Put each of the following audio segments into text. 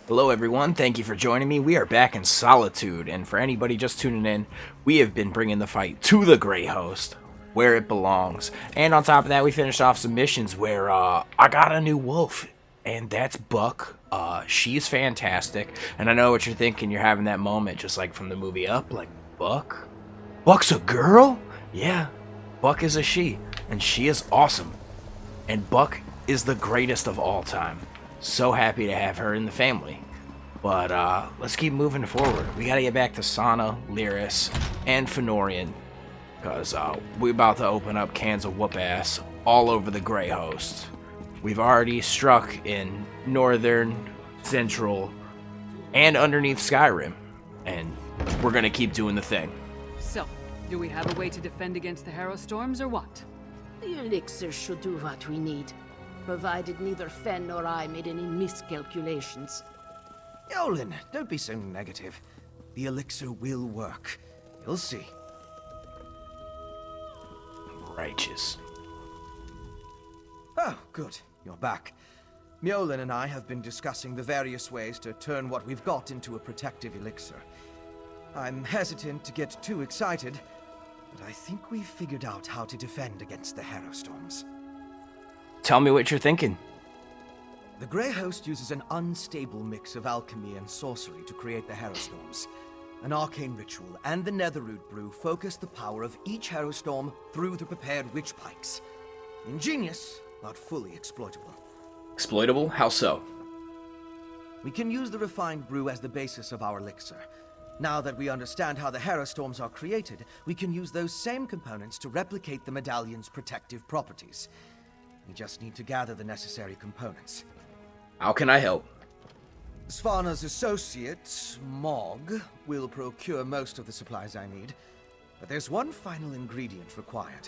Hello, everyone. Thank you for joining me. We are back in Solitude, and for anybody just tuning in, we have been bringing the fight to the Grey Host, where it belongs. And on top of that, we finished off some missions where I got a new wolf, and that's Buck. She's fantastic, and I know what you're thinking. You're having that moment, just like from the movie Up, like Buck. Buck's a girl? Yeah, Buck is a she, and she is awesome. And Buck is the greatest of all time. So happy to have her in the family. But let's keep moving forward. We gotta get back to Sana, Lyris, and Fenorian. Because we're about to open up cans of whoop ass all over the Grey Host. We've already struck in northern, central, and underneath Skyrim. And we're gonna keep doing the thing. So, do we have a way to defend against the Harrow Storms or what? The elixir should do what we need, provided neither Fen nor I made any miscalculations. Yolen, don't be so negative. The elixir will work. You'll see. Righteous. Oh, good. You're back. Mjolin and I have been discussing the various ways to turn what we've got into a protective elixir. I'm hesitant to get too excited, but I think we've figured out how to defend against the Harrow Storms. Tell me what you're thinking. The Grey Host uses an unstable mix of alchemy and sorcery to create the Harrow Storms. An arcane ritual and the Netherroot brew focus the power of each Harrow Storm through the prepared witch pikes. Ingenious, but fully exploitable. Exploitable? How so? We can use the refined brew as the basis of our elixir. Now that we understand how the Harrow Storms are created, we can use those same components to replicate the medallion's protective properties. We just need to gather the necessary components. How can I help? Svana's associate, Mog, will procure most of the supplies I need, but there's one final ingredient required.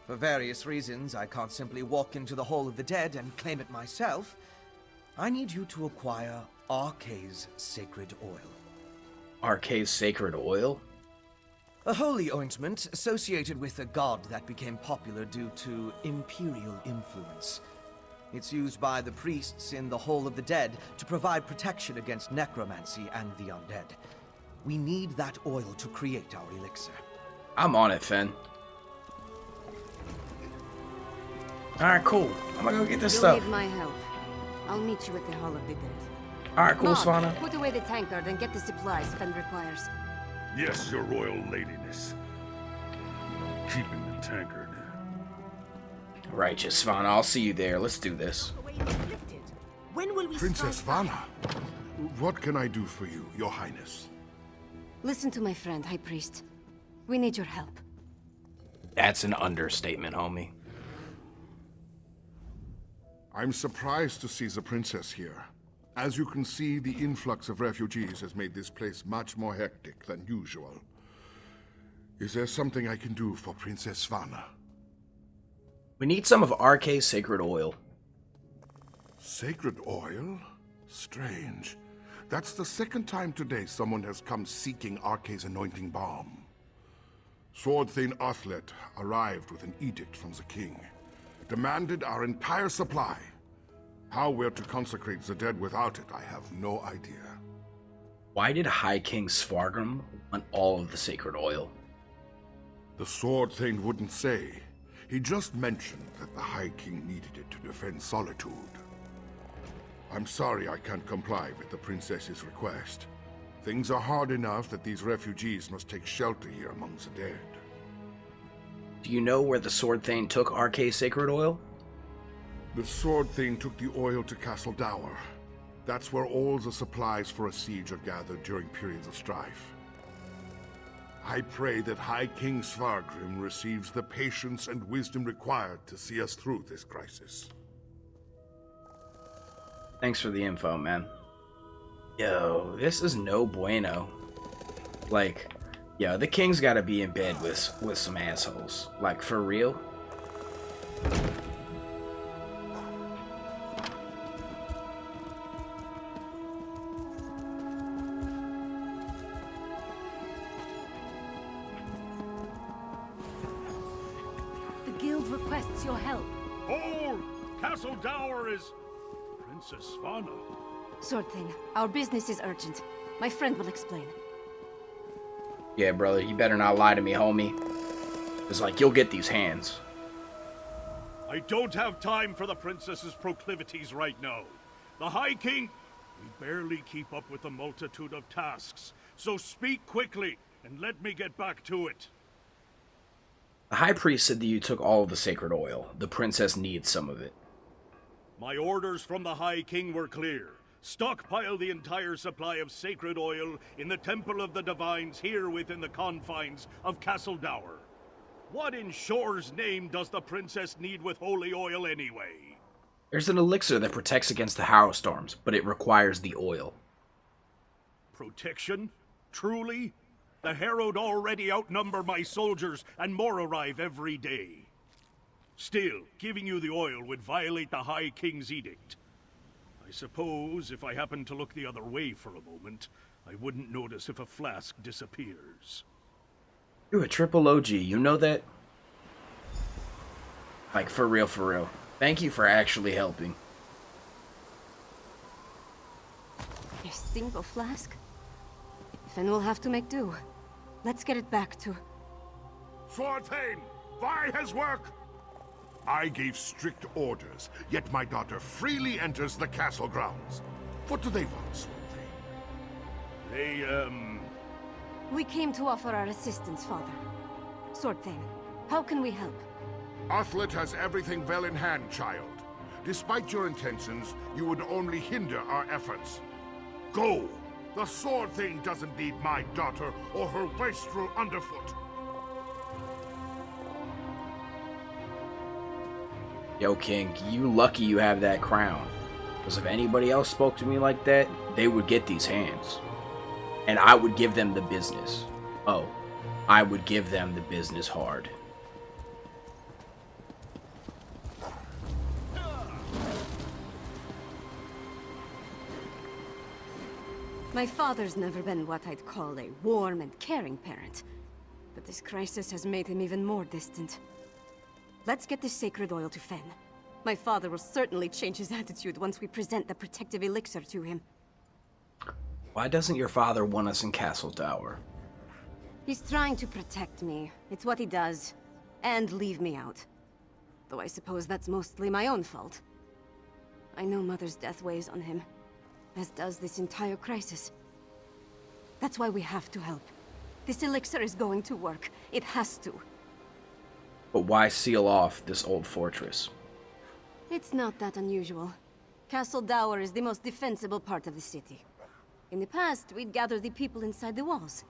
For various reasons, I can't simply walk into the Hall of the Dead and claim it myself. I need you to acquire Arkay's sacred oil. Arkay's sacred oil? A holy ointment associated with a god that became popular due to imperial influence. It's used by the priests in the Hall of the Dead to provide protection against necromancy and the undead. We need that oil to create our elixir. I'm on it, Fen. Alright, cool. I'm gonna go get this You'll stuff. need my help. I'll meet you at the Hall of the Dead. Alright, cool, Mog, Svana. put away the tankard and get the supplies Fen requires. Yes, your royal ladiness. Keeping the tankard. Righteous, Svana. I'll see you there. Let's do this. When will we Princess start? Vana, what can I do for you, your highness? Listen to my friend, High Priest. We need your help. That's an understatement, homie. I'm surprised to see the princess here. As you can see, the influx of refugees has made this place much more hectic than usual. Is there something I can do for Princess Vana? We need some of Arkay's sacred oil. Sacred oil? Strange. That's the second time today someone has come seeking Arkay's anointing balm. Sword Thane Athlet arrived with an edict from the king. Demanded our entire supply. How we're to consecrate the dead without it, I have no idea. Why did High King Svargrim want all of the sacred oil? The Sword Thane wouldn't say. He just mentioned that the High King needed it to defend Solitude. I'm sorry I can't comply with the princess's request. Things are hard enough that these refugees must take shelter here among the dead. Do you know where the Sword Thane took Arkay's sacred oil? The Sword Thane took the oil to Castle Dower. That's where all the supplies for a siege are gathered during periods of strife. I pray that High King Svargrim receives the patience and wisdom required to see us through this crisis. Thanks for the info, man. Yo, this is no bueno. Like, yo, the king's gotta be in bed with some assholes. Like, for real? The guild requests your help. Hold! Castle Dower is... Princess Svana. Sword Thing, our business is urgent. My friend will explain. Yeah, brother, you better not lie to me, homie. It's like, you'll get these hands. I don't have time for the princess's proclivities right now. The High King... We barely keep up with the multitude of tasks, so speak quickly and let me get back to it. The High Priest said that you took all of the sacred oil. The princess needs some of it. My orders from the High King were clear. Stockpile the entire supply of sacred oil in the Temple of the Divines here within the confines of Castle Dower. What in Shore's name does the princess need with holy oil anyway? There's an elixir that protects against the Harrow Storms, but it requires the oil. Protection? Truly? The Herald already outnumber my soldiers, and more arrive every day. Still, giving you the oil would violate the High King's edict. I suppose if I happened to look the other way for a moment, I wouldn't notice if a flask disappears. You're a triple OG, you know that? Like, for real, for real. Thank you for actually helping. A single flask? Then we'll have to make do. Let's get it back to... Sword Thane, Vi has work! I gave strict orders, yet my daughter freely enters the castle grounds. What do they want, Sword Thane? They, We came to offer our assistance, Father. Sword Thing, how can we help? Athlet has everything well in hand, child. Despite your intentions, you would only hinder our efforts. Go! The Sword Thing doesn't need my daughter or her wastrel underfoot. Yo, King, you lucky you have that crown. Because if anybody else spoke to me like that, they would get these hands. And I would give them the business. Oh, I would give them the business hard. My father's never been what I'd call a warm and caring parent. But this crisis has made him even more distant. Let's get this sacred oil to Fen. My father will certainly change his attitude once we present the protective elixir to him. Why doesn't your father want us in Castle Dower? He's trying to protect me. It's what he does. And leave me out. Though I suppose that's mostly my own fault. I know Mother's death weighs on him. As does this entire crisis. That's why we have to help. This elixir is going to work. It has to. But why seal off this old fortress? It's not that unusual. Castle Dower is the most defensible part of the city. In the past, we'd gather the people inside the walls.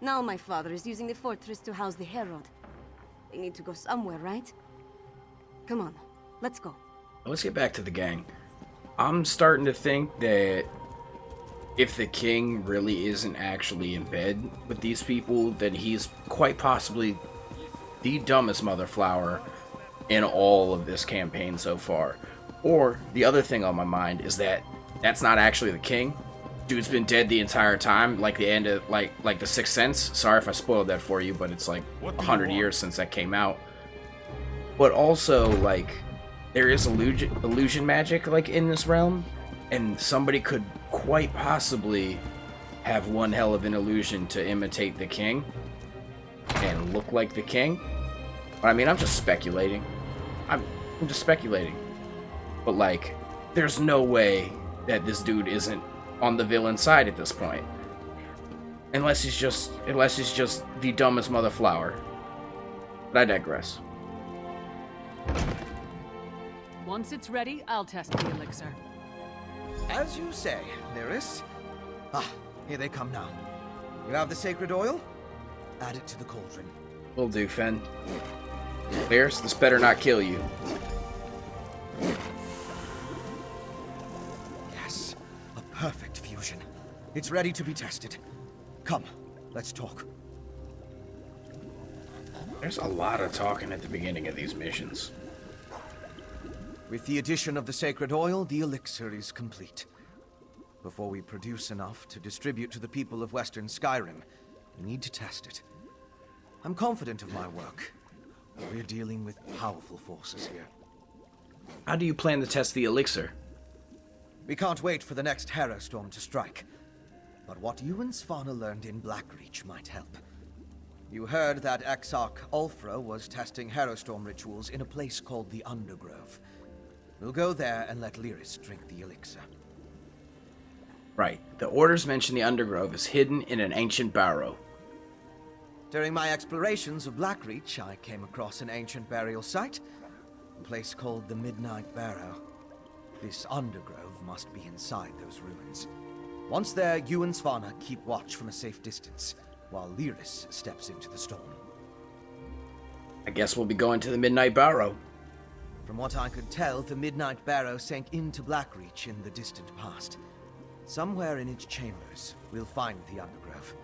Now my father is using the fortress to house the Herald. They need to go somewhere, right? Come on, let's go. Let's get back to the gang. I'm starting to think that if the king really isn't actually in bed with these people, then he's quite possibly the dumbest motherflower in all of this campaign so far. Or the other thing on my mind is that that's not actually the king. Dude's been dead the entire time, like the end of like the Sixth Sense. Sorry if I spoiled that for you, but it's like 100 years since that came out. But also, like, there is illusion magic, like, in this realm, and somebody could quite possibly have one hell of an illusion to imitate the king and look like the king. But I mean, I'm just speculating. I'm just speculating. But, like, there's no way that this dude isn't on the villain side at this point. Unless he's just the dumbest motherflower. But I digress. Once it's ready, I'll test the elixir. As you say, Lyris. Ah, here they come now. You have the sacred oil? Add it to the cauldron. Will do, Fen. Lyris, this better not kill you. Yes, a perfect fusion. It's ready to be tested. Come, let's talk. There's a lot of talking at the beginning of these missions. With the addition of the sacred oil, the elixir is complete. Before we produce enough to distribute to the people of Western Skyrim, we need to test it. I'm confident of my work, but we're dealing with powerful forces here. How do you plan to test the elixir? We can't wait for the next Harrow Storm to strike. But what you and Svanna learned in Blackreach might help. You heard that Exarch Ulfra was testing Harrowstorm rituals in a place called the Undergrove. We'll go there and let Lyris drink the elixir. Right. The orders mention the Undergrove is hidden in an ancient barrow. During my explorations of Blackreach, I came across an ancient burial site, a place called the Midnight Barrow. This Undergrove must be inside those ruins. Once there, you and Svanna keep watch from a safe distance, while Lyris steps into the storm. I guess we'll be going to the Midnight Barrow. From what I could tell, the Midnight Barrow sank into Blackreach in the distant past. Somewhere in its chambers, we'll find the Undergrove.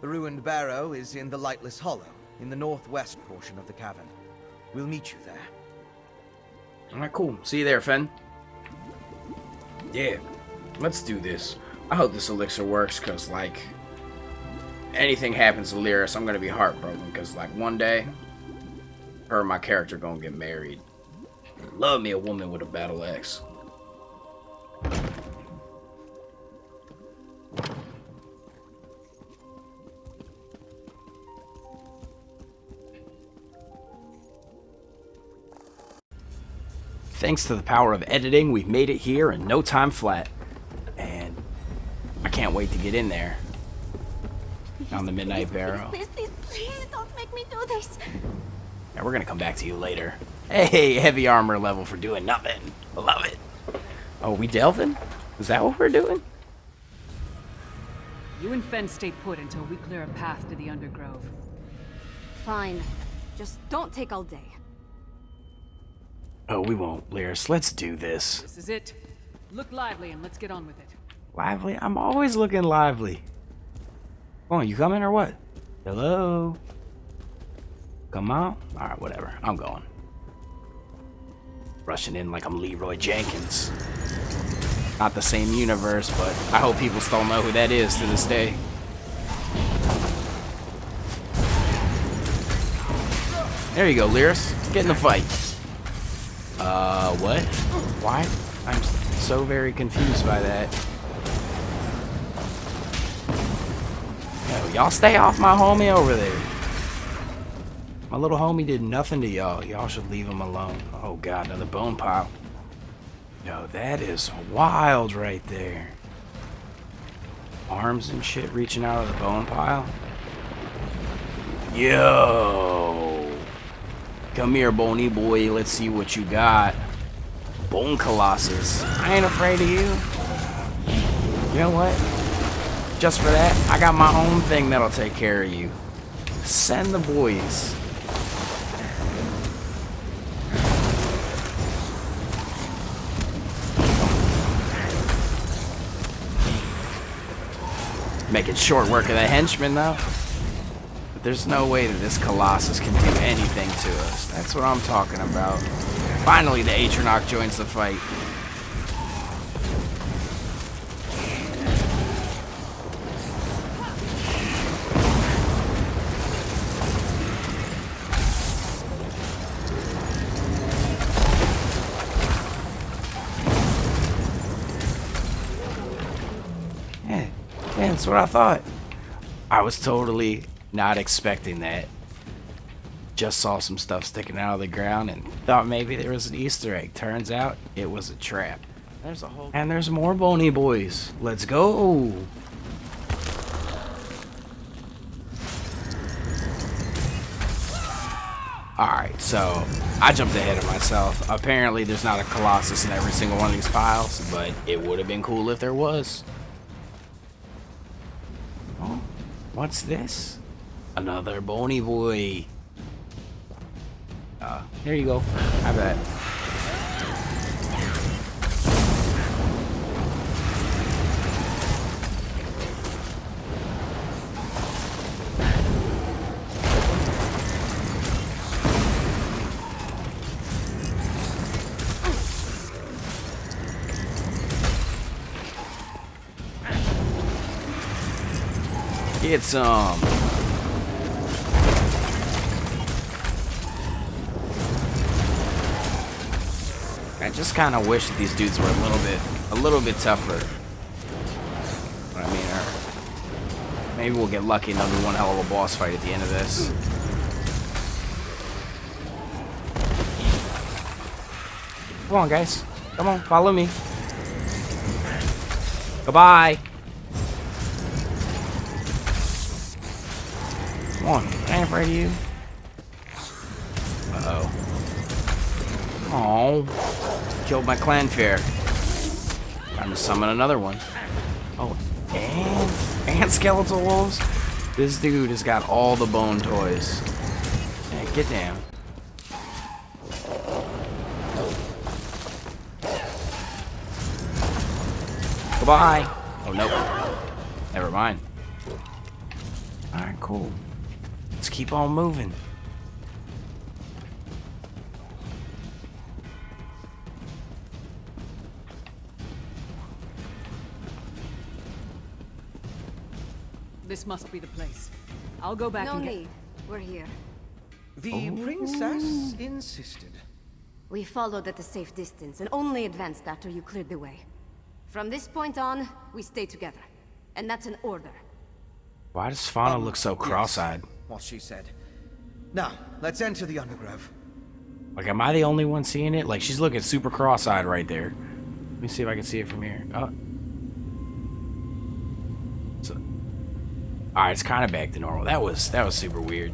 The ruined barrow is in the Lightless Hollow, in the northwest portion of the cavern. We'll meet you there. Alright, cool. See you there, Fen. Yeah, let's do this. I hope this elixir works, because, like, anything happens to Lyris, I'm going to be heartbroken, because, like, one day, her and my character going to get married. Love me a woman with a battle axe. Thanks to the power of editing, we've made it here in no time flat. And I can't wait to get in there. On the Midnight Barrow. Please don't make me do this. Yeah, we're gonna come back to you later. Hey, heavy armor level for doing nothing. I love it. Oh, we delving? Is that what we're doing? You and Fen stay put until we clear a path to the Undergrove. Fine. Just don't take all day. Oh, we won't, Lyris. Let's do this. This is it. Look lively and let's get on with it. Lively? I'm always looking lively. Come on, you coming or what? Hello? Come on? Alright, whatever. I'm going. Rushing in like I'm Leroy Jenkins. Not the same universe, but I hope people still know who that is to this day. There you go, Lyris. Get in the fight. What? Why? I'm so very confused by that. Yo, y'all stay off my homie over there. My little homie did nothing to y'all. Y'all should leave him alone. Oh god, another bone pile. Yo, that is wild right there. Arms and shit reaching out of the bone pile. Yo. Come here, bony boy. Let's see what you got. Bone Colossus. I ain't afraid of you. You know what? Just for that, I got my own thing that'll take care of you. Send the boys. Making short work of the henchman, though. But there's no way that this Colossus can do anything to us. That's what I'm talking about. Finally, the Atronach joins the fight. Yeah, that's what I thought. I was totally not expecting that. Just saw some stuff sticking out of the ground and thought maybe there was an Easter egg. Turns out it was a trap. And there's more bony boys. Let's go. Alright, so I jumped ahead of myself. Apparently there's not a Colossus in every single one of these piles, but it would have been cool if there was. Oh, what's this? Another bony boy. There you go. Have that. Get some. just kind of wish that these dudes were a little bit tougher. But I mean, maybe we'll get lucky and there'll be one hell of a boss fight at the end of this. Come on, guys. Come on, follow me. Goodbye. Come on, I ain't afraid of you. Uh-oh. Oh, killed my clan fair. Time to summon another one. Oh, and skeletal wolves. This dude has got all the bone toys. Yeah, get down. Goodbye. Oh, nope. Never mind. Alright, cool. Let's keep on moving. This must be the place. I'll go back No and need. We're here. The princess insisted. We followed at a safe distance and only advanced after you cleared the way. From this point on, we stay together. And that's an order. Why does Fauna look so cross-eyed? Yes, what she said. Now, let's enter the undergrove. Like, am I the only one seeing it? Like, she's looking super cross-eyed right there. Let me see if I can see it from here. Oh. Alright, it's kind of back to normal. That was super weird.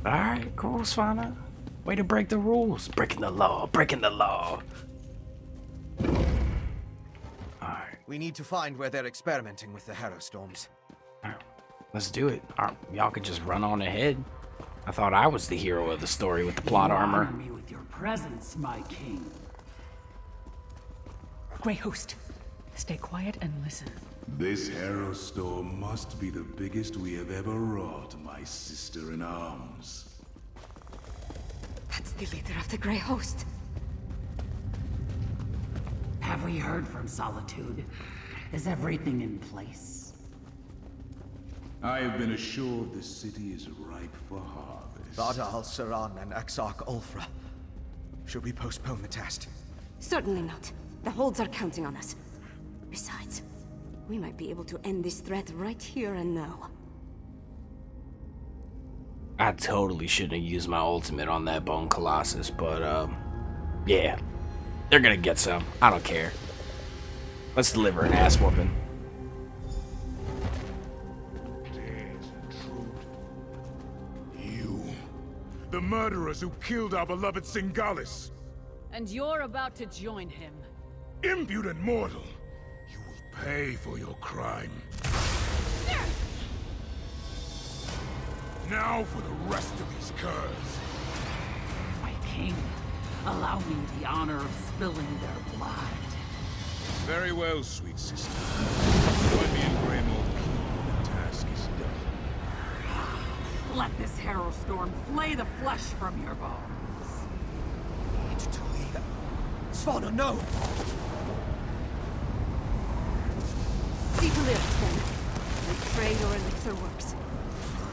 Alright, cool, Fauna. Way to break the rules. Breaking the law. Breaking the law. Alright. We need to find where they're experimenting with the Harrow Storms. Alright, let's do it. Y'all could just run on ahead. I thought I was the hero of the story with the plot armor. Honor me with your presence, my king. Grey Host, stay quiet and listen. This Harrow Storm must be the biggest we have ever wrought, my sister-in-arms. That's the leader of the Grey Host. Have we heard from Solitude? Is everything in place? I have been assured the city is ripe for harvest. Vadal, Saran, and Exarch Ulfra. Should we postpone the test? Certainly not. The holds are counting on us. Besides, we might be able to end this threat right here and now. I totally shouldn't have used my ultimate on that Bone Colossus, but, yeah. They're gonna get some. I don't care. Let's deliver an ass whooping. You, the murderers who killed our beloved Singalis. And you're about to join him. Impudent mortal! You will pay for your crime. Now for the rest of these curs. My king, allow me the honor of spilling their blood. Very well, sweet sister. Join me in Greymoor. The task is done. Let this Harrow Storm flay the flesh from your bones. It's too late. Svana, no! See to live, then. And pray your elixir works.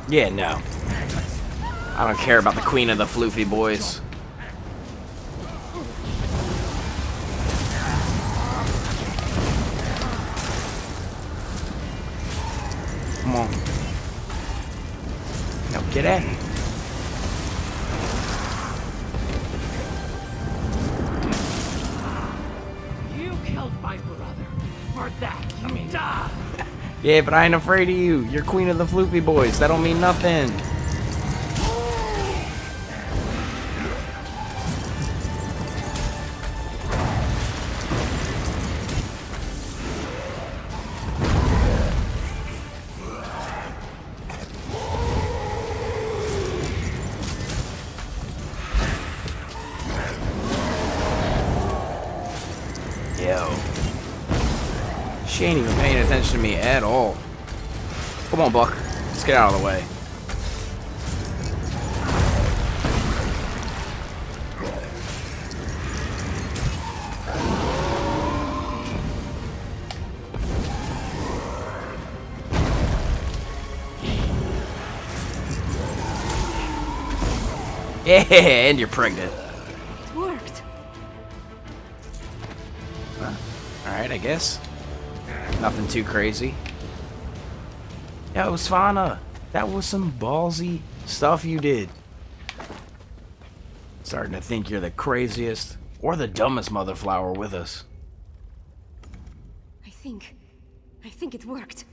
Yeah, no. I don't care about the queen of the floofy boys. Come on. No, get in. You killed my brother. For that, you die. Yeah, but I ain't afraid of you. You're queen of the floofy boys. That don't mean nothing. Yo. She ain't even paying attention to me at all. Come on, Buck. Let's get out of the way. Yeah, and you're pregnant. It worked. alright, I guess. Nothing too crazy. Yo, Svanna, that was some ballsy stuff you did. Starting to think you're the craziest or the dumbest mother flower with us. I think it worked.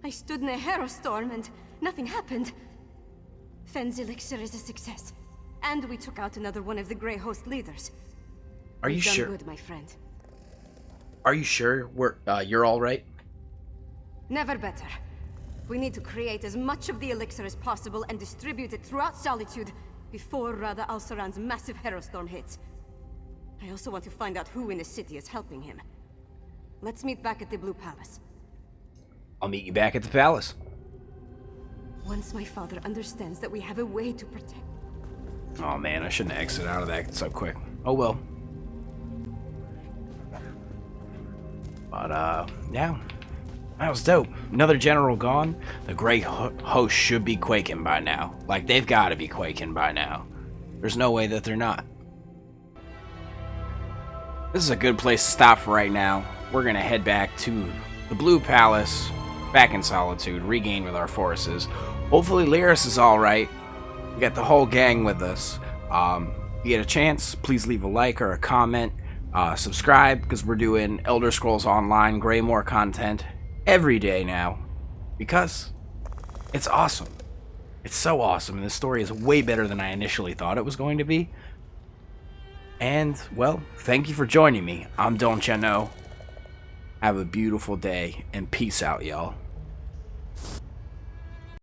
I stood in a hero storm and nothing happened. Fenn's elixir is a success. And we took out another one of the Grey Host leaders. Are you We've done sure? Good, my friend. Are you sure you're all right? Never better. We need to create as much of the elixir as possible and distribute it throughout Solitude before Rada al-Saran's massive hero storm hits. I also want to find out who in the city is helping him. Let's meet back at the Blue Palace. I'll meet you back at the palace. Once my father understands that we have a way to protect... Oh man, I shouldn't exit out of that so quick. Oh well. But yeah. That was dope. Another general gone. The Grey Host should be quaking by now. Like, they've got to be quaking by now. There's no way that they're not. This is a good place to stop for right now. We're going to head back to the Blue Palace, back in Solitude, regain with our forces. Hopefully Lyris is alright. We got the whole gang with us. If you get a chance, please leave a like or a comment. Subscribe, because we're doing Elder Scrolls Online Greymoor content every day now, because it's awesome. It's so awesome, and this story is way better than I initially thought it was going to be. And, well, thank you for joining me. I'm Don't Ya Know. Have a beautiful day, and peace out, y'all.